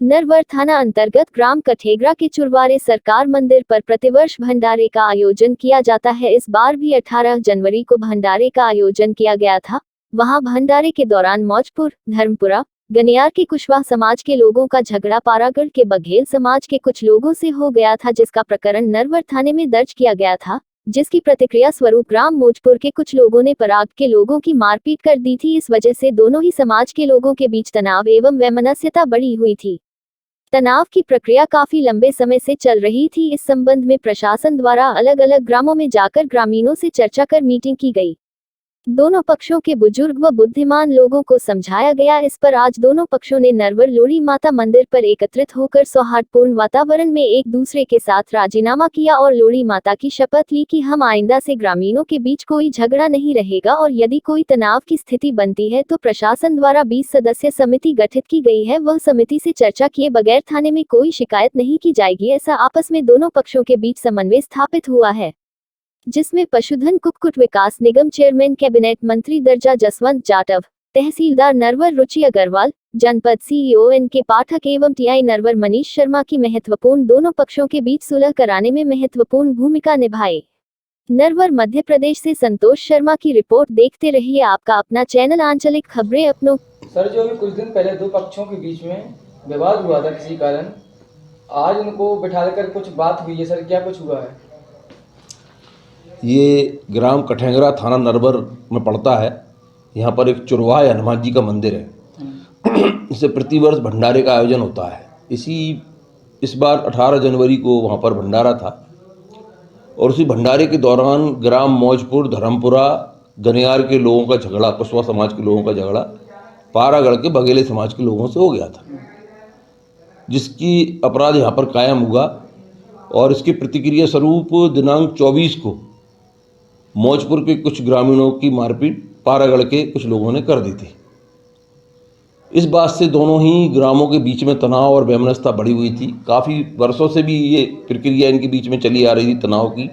नरवर थाना अंतर्गत ग्राम कठेगरा के चुरवारे सरकार मंदिर पर प्रतिवर्ष भंडारे का आयोजन किया जाता है। इस बार भी 18 जनवरी को भंडारे का आयोजन किया गया था। वहां भंडारे के दौरान मौजपुर, धर्मपुरा, गनियार के कुशवाहा समाज के लोगों का झगड़ा पारागढ़ के बघेल समाज के कुछ लोगों से हो गया था, जिसका प्रकरण नरवर थाने में दर्ज किया गया था, जिसकी प्रतिक्रिया स्वरूप ग्राम मौजपुर के कुछ लोगों ने पराग के लोगों की मारपीट कर दी थी। इस वजह से दोनों ही समाज के लोगों के बीच तनाव एवं वैमनस्यता बढ़ी हुई थी। तनाव की प्रक्रिया काफी लंबे समय से चल रही थी। इस संबंध में प्रशासन द्वारा अलग अलग ग्रामों में जाकर ग्रामीणों से चर्चा कर मीटिंग की गई। दोनों पक्षों के बुजुर्ग व बुद्धिमान लोगों को समझाया गया। इस पर आज दोनों पक्षों ने नरवर लोड़ी माता मंदिर पर एकत्रित होकर सौहार्दपूर्ण वातावरण में एक दूसरे के साथ राजीनामा किया और लोड़ी माता की शपथ ली कि हम आइंदा से ग्रामीणों के बीच कोई झगड़ा नहीं रहेगा और यदि कोई तनाव की स्थिति बनती है तो प्रशासन द्वारा 20 सदस्य समिति गठित की गई है। वह समिति से चर्चा किए बगैर थाने में कोई शिकायत नहीं की जाएगी। ऐसा आपस में दोनों पक्षों के बीच समन्वय स्थापित हुआ है, जिसमें पशुधन कुक्कुट विकास निगम चेयरमैन कैबिनेट मंत्री दर्जा जसवंत जाटव, तहसीलदार नरवर रुचि अग्रवाल, जनपद सीईओ एनके पाठक एवं टीआई नरवर मनीष शर्मा की महत्वपूर्ण दोनों पक्षों के बीच सुलह कराने में महत्वपूर्ण भूमिका निभाई। नरवर मध्य प्रदेश से संतोष शर्मा की रिपोर्ट। देखते रहिए आपका अपना चैनल आंचलिक खबरें अपनों। सर, जो अभी कुछ दिन पहले दो पक्षों के बीच में विवाद हुआ था किसी कारण, आज उनको बिठाकर कुछ बात हुई है सर, क्या कुछ हुआ है? ये ग्राम कठेंगरा थाना नरवर में पड़ता है। यहाँ पर एक चुरवाहा हनुमान जी का मंदिर है। इससे प्रतिवर्ष भंडारे का आयोजन होता है। इस बार 18 जनवरी को वहाँ पर भंडारा था और उसी भंडारे के दौरान ग्राम मौजपुर, धर्मपुरा, गनियार के लोगों का झगड़ा, कुशवाहा समाज के लोगों का झगड़ा पारागढ़ के बघेले समाज के लोगों से हो गया था, जिसकी अपराध यहाँ पर कायम हुआ और इसकी प्रतिक्रिया स्वरूप दिनांक 24 को मौजपुर के कुछ ग्रामीणों की मारपीट पारागढ़ के कुछ लोगों ने कर दी थी। इस बात से दोनों ही ग्रामों के बीच में तनाव और वैमनस्यता बढ़ी हुई थी। काफ़ी वर्षों से भी ये प्रक्रिया इनके बीच में चली आ रही थी तनाव की।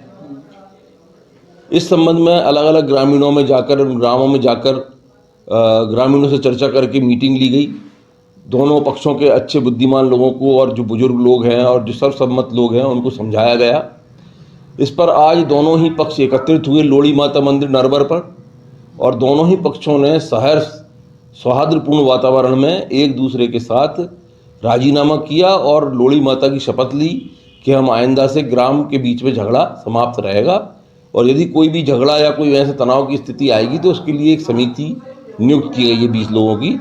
इस संबंध में अलग अलग ग्रामीणों में जाकर, उन ग्रामों में जाकर ग्रामीणों से चर्चा करके मीटिंग ली गई। दोनों पक्षों के अच्छे बुद्धिमान लोगों को और जो बुजुर्ग लोग हैं और जो सर्वसम्मत लोग हैं उनको समझाया गया। इस पर आज दोनों ही पक्ष एकत्रित हुए लोड़ी माता मंदिर नरवर पर और दोनों ही पक्षों ने सौहार्दपूर्ण वातावरण में एक दूसरे के साथ राजीनामा किया और लोड़ी माता की शपथ ली कि हम आइंदा से ग्राम के बीच में झगड़ा समाप्त रहेगा और यदि कोई भी झगड़ा या कोई ऐसे तनाव की स्थिति आएगी तो उसके लिए एक समिति नियुक्त की गई है 20 लोगों की।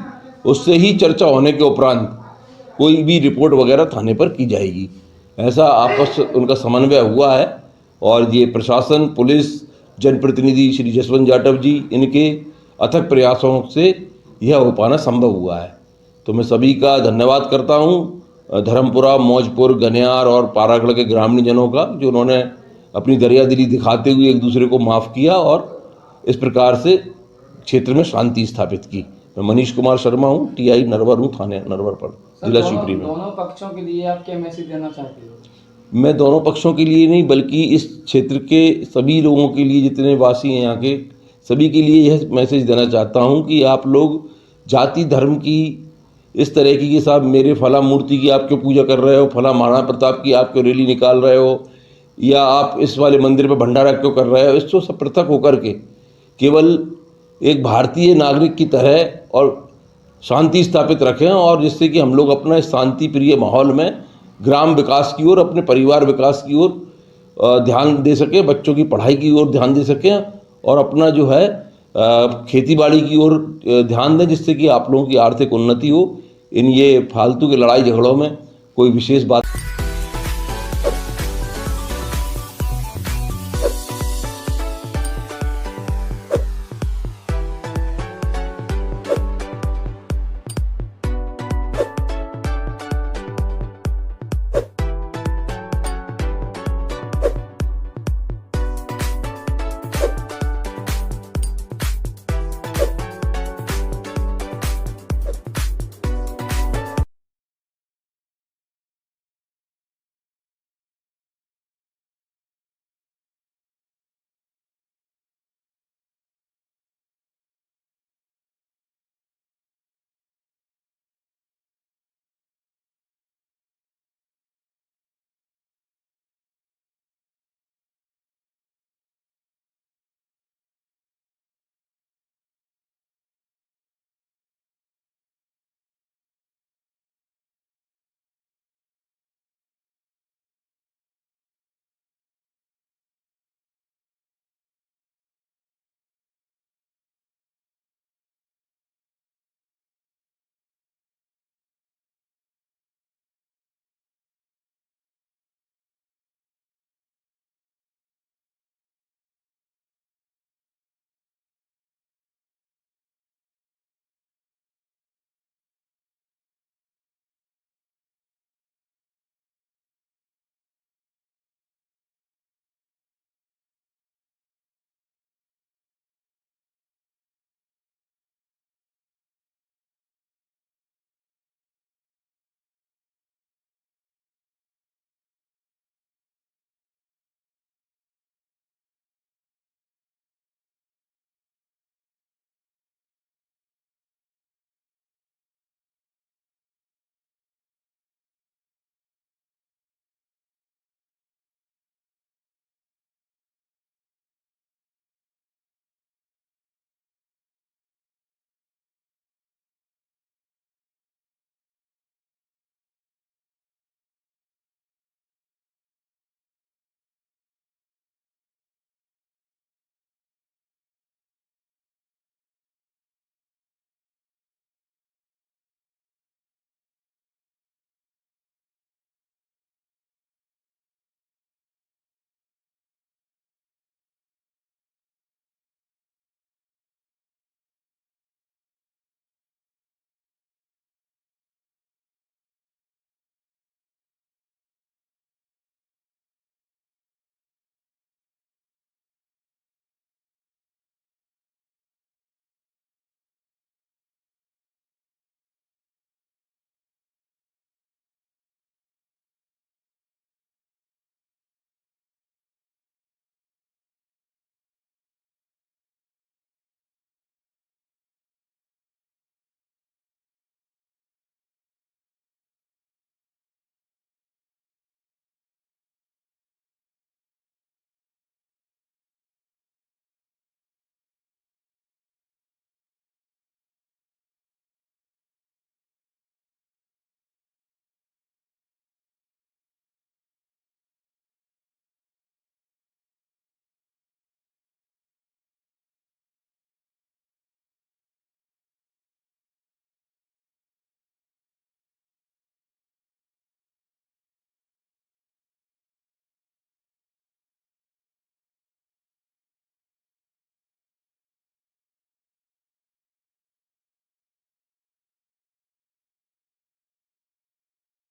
उससे ही चर्चा होने के उपरांत कोई भी रिपोर्ट वगैरह थाने पर की जाएगी। ऐसा आपस उनका समन्वय हुआ है और ये प्रशासन, पुलिस, जनप्रतिनिधि श्री जसवंत जाटव जी, इनके अथक प्रयासों से यह हो पाना संभव हुआ है। तो मैं सभी का धन्यवाद करता हूँ, धर्मपुरा, मौजपुर, गनियार और पारागढ़ के ग्रामीण जनों का, जो उन्होंने अपनी दरियादिली दिखाते हुए एक दूसरे को माफ़ किया और इस प्रकार से क्षेत्र में शांति स्थापित की। मैं मनीष कुमार शर्मा हूँ, टीआई नरवर हूँ, थाने नरवर पर, जिला शिवपुरी में। दोनों पक्षों के लिए आप क्या मैसेज देना चाहते हो? मैं दोनों पक्षों के लिए नहीं बल्कि इस क्षेत्र के सभी लोगों के लिए, जितने वासी हैं यहाँ के, सभी के लिए यह मैसेज देना चाहता हूँ कि आप लोग जाति धर्म की इस तरह की कि साहब मेरे फला मूर्ति की आप क्यों पूजा कर रहे हो, फला महाराणा प्रताप की आप क्यों रैली निकाल रहे हो, या आप इस वाले मंदिर पर भंडारा क्यों कर रहे हो, इससे सब पृथक होकर के केवल एक भारतीय नागरिक की तरह और शांति स्थापित रखें और जिससे कि हम लोग अपना शांति प्रिय माहौल में ग्राम विकास की ओर, अपने परिवार विकास की ओर ध्यान दे सकें, बच्चों की पढ़ाई की ओर ध्यान दे सकें और अपना जो है खेतीबाड़ी की ओर ध्यान दें, जिससे कि आप लोगों की आर्थिक उन्नति हो। इन ये फालतू के लड़ाई झगड़ों में कोई विशेष बात